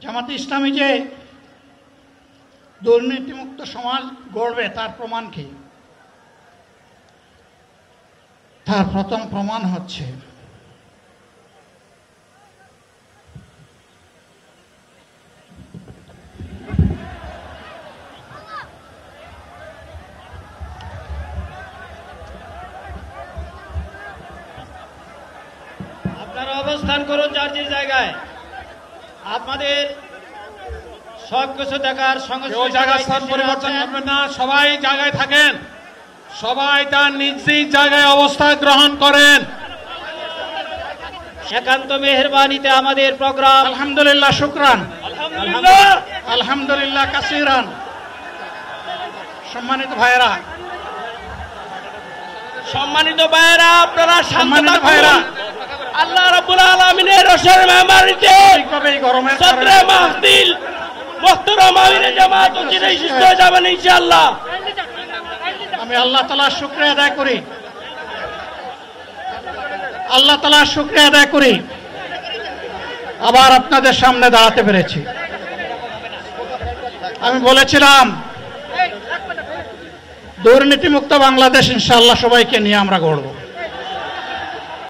জামাতে ইসলামী যে দুর্নীতিমুক্ত সমাজ গড়বে তার প্রমাণ কি? তার প্রথম প্রমাণ হচ্ছে আপনারা অবস্থান করুন যার যে জায়গায়। আপনাদের সবকিছু দেখার সঙ্গে কেউ জায়গা স্থান পরিবর্তন করবেন না, সবাই জায়গায় থাকেন, সবাই তার নিজ নিজ জায়গায় অবস্থান গ্রহণ করেন। একান্ত মেহেরবানিতে আমাদের প্রোগ্রাম। আলহামদুলিল্লাহ, শুকরান, আলহামদুলিল্লাহ, আলহামদুলিল্লাহ কাসিরান। সম্মানিত ভাইয়েরা, আপনারা সম্মানিত ভাইয়েরা, আল্লাহ রাব্বুল আলামিনের রসের মেহমানিতে এই গরমের সদরে মাহফিল মুহতারাম আমিরে জামাত চিরাই সুস্থ হয়ে যাবেন ইনশাআল্লাহ। আমি আল্লাহ তাআলার শুকরিয়া আদায় করি, আল্লাহ তাআলার শুকরিয়া আদায় করি আবার আপনাদের সামনে দাঁড়াতে পেরেছি। আমি বলেছিলাম দুর্নীতিমুক্ত বাংলাদেশ ইনশাআল্লাহ সবাইকে নিয়ে আমরা গড়ব।